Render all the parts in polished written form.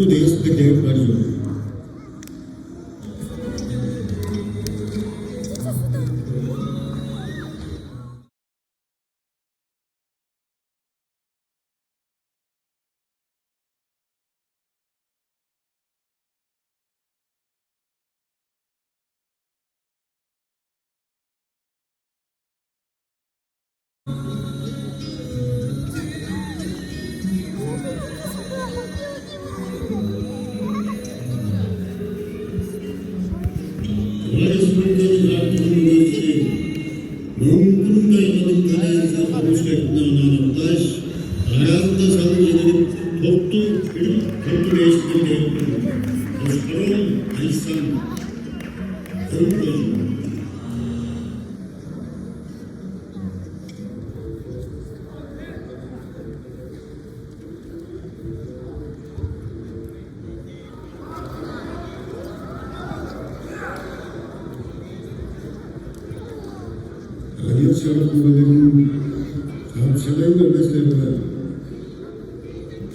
toplu değişiklikler var.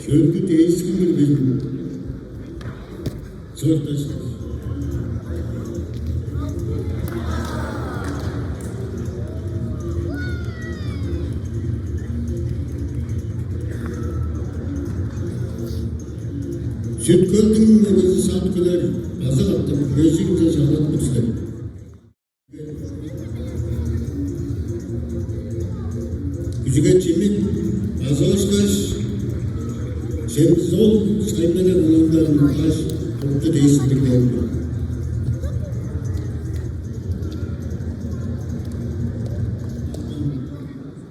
Çünkü değişiklik bizim zorlaşır. Süt kıldım ve bizi sattılar. Azal attım. Beşikte çalatmak istedim. Küçük çimlik, azalışlar, zor saymada bulunanların baş, toplu değişiklikler yapıyor.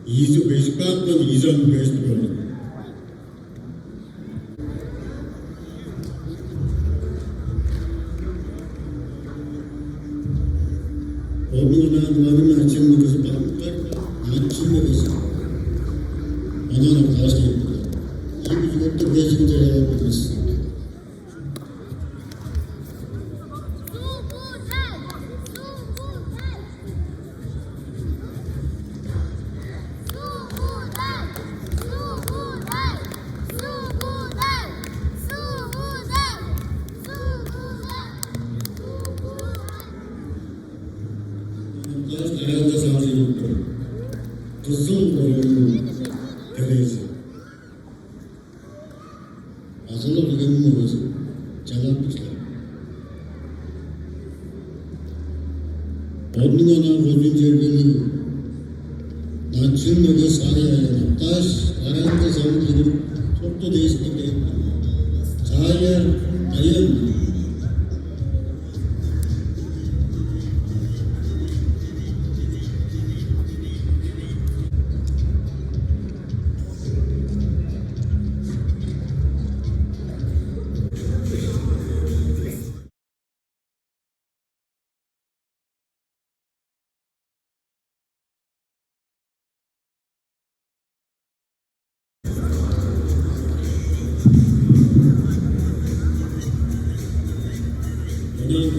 İyice beşik bakmadı, iyice beşik oldu. Onun açımlı kızı baktılar, açımlı kızı. Ondan karşı yaptılar. Şimdi yurtta beşinci yapıyoruz. Herhalde sadece yurtta. Kızıl boyunun tereyisi. Azılı bugünün babası. Çalatmışlar. Onun ona kodun cergeli. Naçın öge sahaya yana. Taş, arayanda zamı gidip toplu değişiklik yapıyor. Sahaya ayın.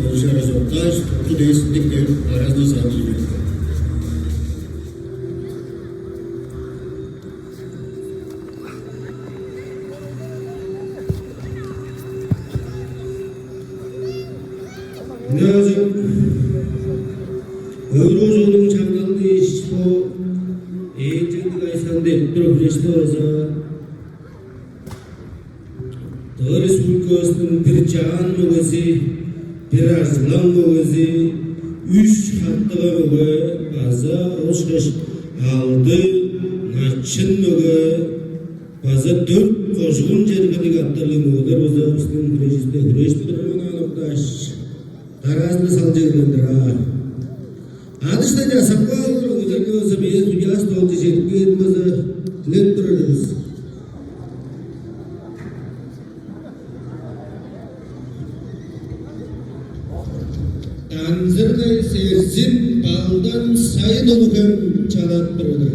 Uluslararası Taş, toplu değişiklikler arasında sağlanıyor. 안녕하세요. 의료조동 장관들이 시고 에이전트가 있었는데 또 그리스도에서 더 술것은 그렇지않은 것이 비라스란 것이 üç hattaga göre baza oşkaş aldı naçın göre baza dört koşun cergeli atlarlı moder baza üstün krejiste hüreştirmen anıktaş tarazını salcıgındırlar. Adışta da sakal üzerine olsa bir süyas doldu şekli baza lektorlarız. Tanzırda sersin baldan sayı dolukan çalat durdu.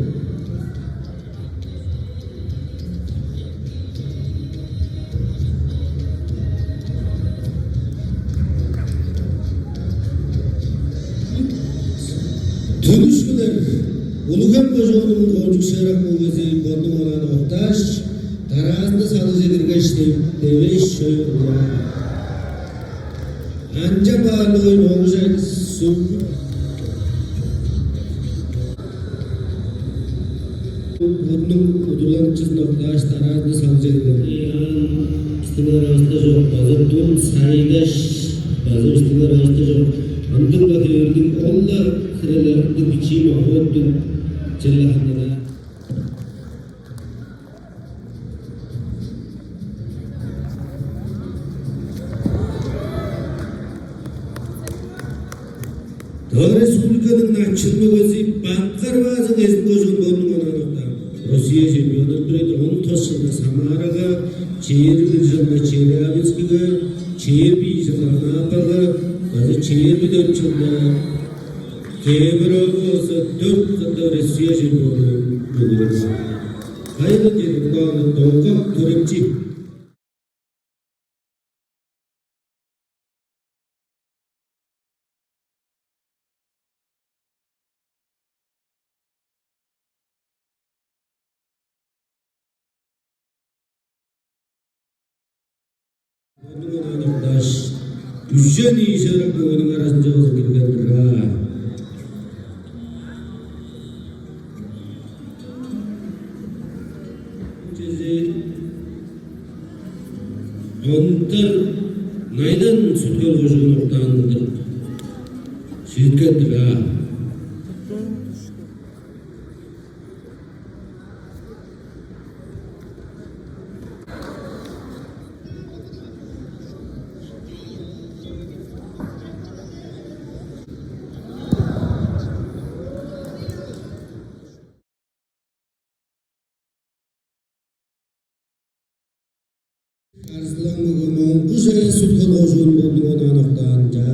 Dönüşmeler Ulukan Kocaoğlu'nun koncuk şerak olması kondum olan ortaş Tarazda salıcı dirgeçti. Deveş şöyle. Anca bağlı oyun olacak. Bunun udulanıcı noktaş tarazda salıcı dirgeçti. İstinar ağızda yok. Bazı tüm sayıdaş. Bazı istinar ağızda yok. Andırla gördüm. Allah sıralarında biçim ahottum. Cellahanda. Doğu Respublika'nın açılma gözü Bakkar bazı gezin gözün donum ananokta. Rusya çempiyonu bireydi onun tosunda Samara'ga, Çeyir Bilcan'da Çeyir Avinski'ga, Çeyir Bilcan'da Anapa'ga, bazı Çeyir Bilcan'da Kemirova olsa 4 kata Rusya çempiyonu bugün. Hayırlı gelin bağlı Doğu'da Törepçi. Onun anaktaş, güzel işaret onun arasında olsun girgendir ha. Ondan naydan süt yol koşuğun oktanıdır. Şirkettir ha. Arslan bugün kuzey süt yol koşuğun bulduğun anoktanca.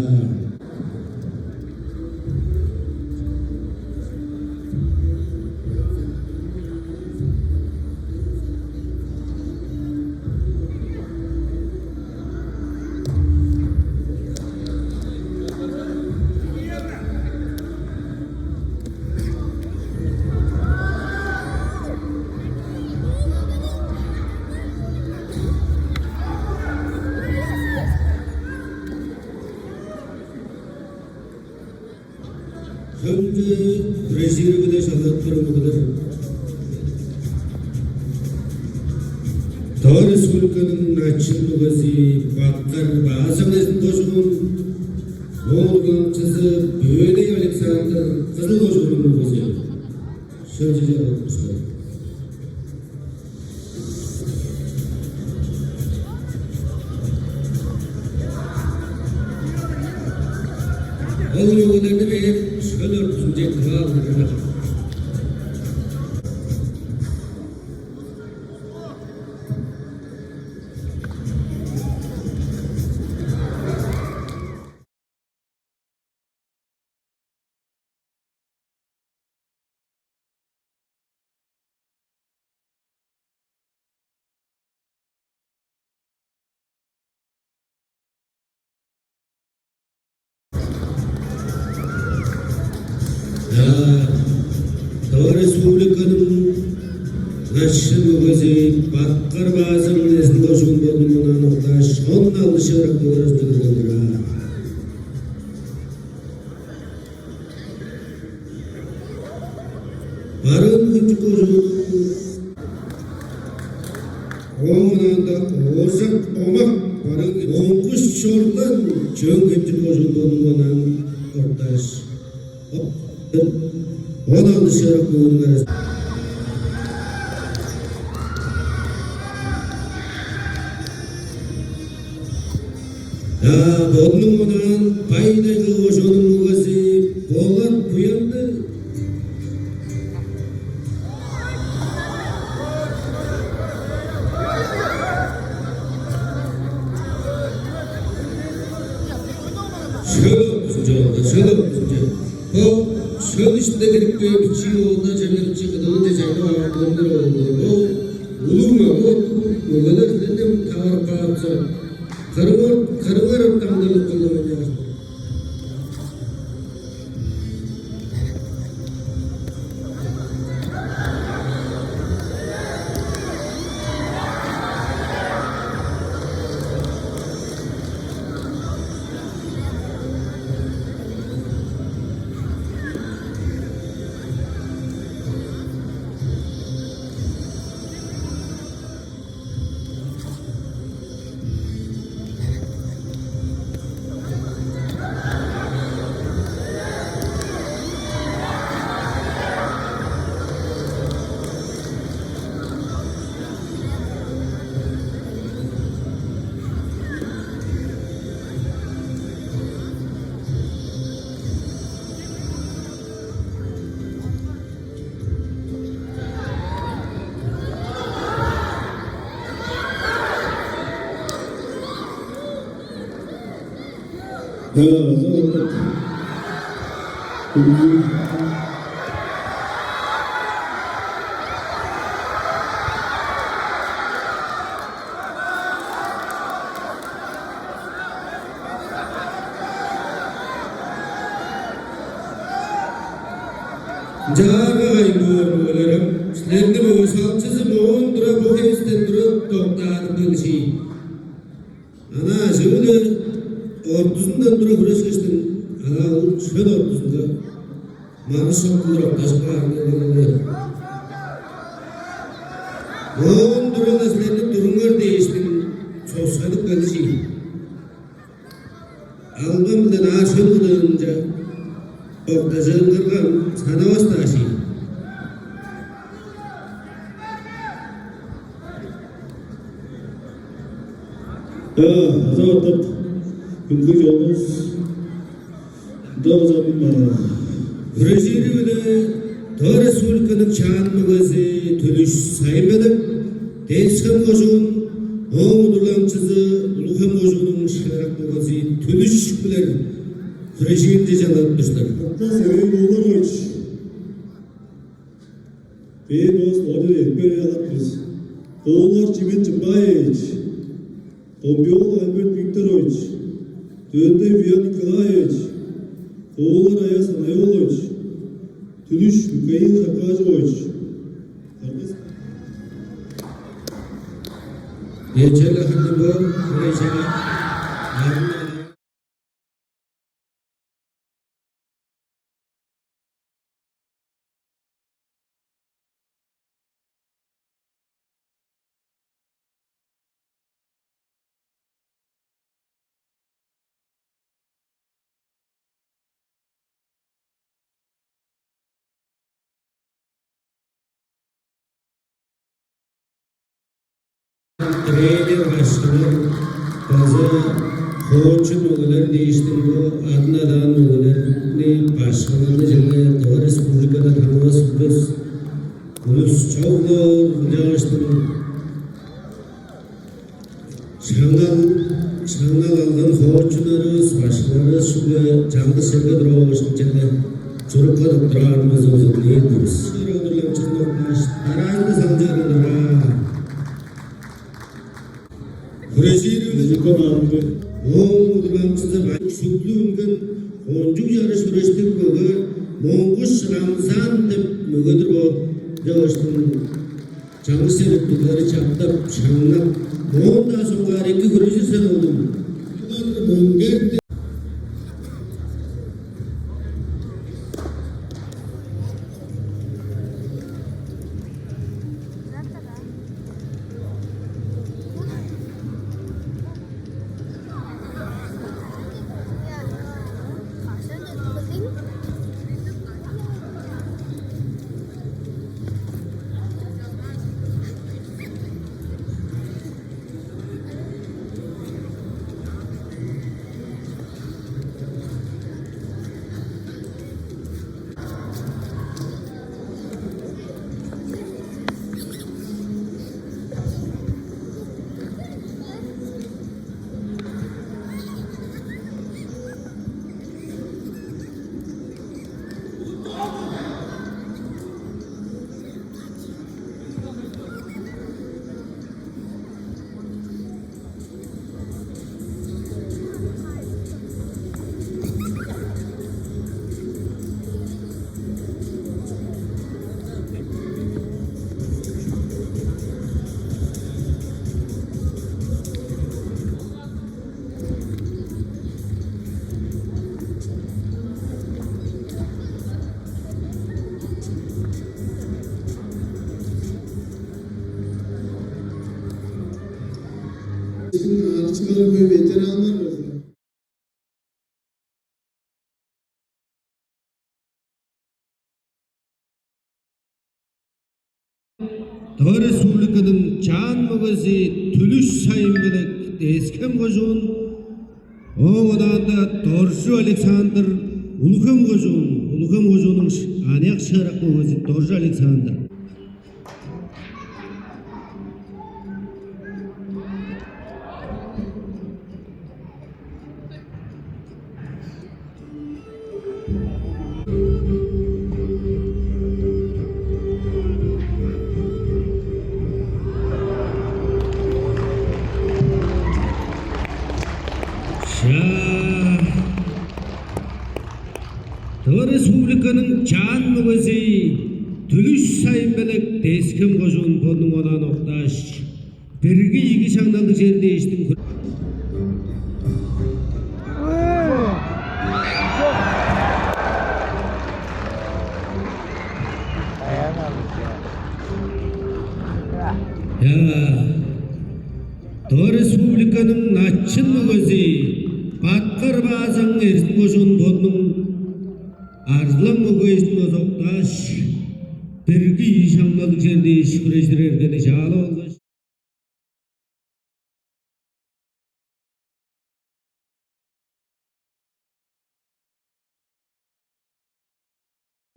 Önce Brezilya bir şahlatlarım bu kadar. Doğu Respublika'nın açılma gözü Bakkar bazı gezin koşuğun Moğol'dan böyle Alexander kızıl koşuğunun bu gözü. Şöyle cevap olmuşlar. Oğlu oğullarını ve şöyle örtünecek kral verirler. Doğu Respublika'nın açılma gözü Bakkar bazı nezin koşuğun bulunduğuna noktaş onunla alışarak doğrusu durulur ha. Barın küçük koşuğun oğlan da ozak omak barın onkuş çorlan çön küçük koşuğun bulunduğuna noktaş. Ona alışarak doğrular. Ya bunun bunun paydayı koşunun mugası Polat kuyandı. Şöyle o şöyle işte gelip bir şey oldu, çevirip çıkıyor, diyecekler, onlar oldu. O olur mu? O kadar dedim tavır bağımsa. Karıvar ortamdalık kullanıyor. Jagay murmularam, sizlerni bu salçısı moğundura bu hesten durup toqtatıp kılışı. Ana şöyle ortasından durup hırışkıştın, ana şöyle ortasında manı şokulurak taşparını kılıyor. Moğundura da sizlerni durumlar değiştin, sosyalik kılışı. Algım bilen aşıl kılınca, Oktazın kırgın sana vastaşı. Azaltıp günlük yolumuz da uzanma. Breziliyada Doğu Respublikanın çağınmağızı tülüş saymadık. Değişken koşun, oğun durlamçızı, ulukham koşunun şarakmağızı tülüş bilir. Breziliyada canlatmışlar. Hatta sebebi bulunur hiç. Bir dost orada ekber yalatmış. Oğullar Cimit Cimbayeviç. Kombiol Albert Viktoroviç. Dönde Viyan Nikolayeviç. Oğullar Ayas Anayoloviç. Tülüş Mikhail Zakajovich. Geçerli hanım bu, Brezilya. Trailer başkanı bazı koçun oğulları değişti bu adnadan oğullarını başkanlarını şimdi Doğu Respublika'da tanımaz biz ulus çok zor çalıştım. Şangal aldan koçunlarız, başkanlarız şimdi canlı sevgi duruyormuş içinde çocuklar durarımız uzun neydiz. Şöyle çıkmış, arayında sancarıdır. Breziliyada oğun durlamçızı şüklüğümden oncu yarış üreştik böyle Monguş Ramzan dep mügedir bu yavaştın canlı seyrettikleri çaptap şanlap ondan sonra iki görücü sen oldum. Bunlar Hariçkalar ve veteranlar var. Doğu Respublika'nın çağınmağızı tülüş sayın bilek eskem koşun oğudan da Dorju Aleksandr Ulukham koşunun anak şarakmağızı Dorju Aleksandr. Tığ Respublikanın can mügezi Tülüş sayın belek deskim koşun konun ona noktaş. Birgi igi şandalı jerde iştim. Ya, Tığ Respublikanın naçın mügezi Batkar bazan ersin koşun konun Arzulan mügezi noktaş. Birgi igi şandalı jerde iş kurejdirergeni şalı olmuş.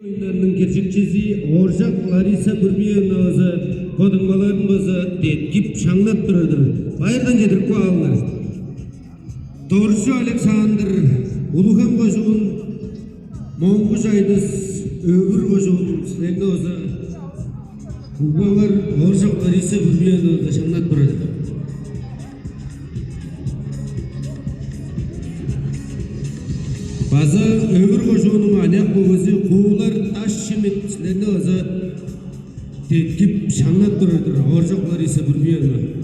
Oyunlarının gerçekçisi Orjak Larisa Burmiyanoz'a kodunmalarımızı detkip şanlat dururdur. Bayırdan jedirip koğallar. Torsu Aleksandr Uluhan koşuğun Monguş Aydız Öbür koşuğun Slenoz'a Kubalar Orjak Larisa Burmiyanoz'a şanlat dururdur. Bazı öbür koşuğunun ayak boğazı kuğular taş şimitlerini azat tetkip şanlat dururdur. Orjak Larisa Burmiyanoz'a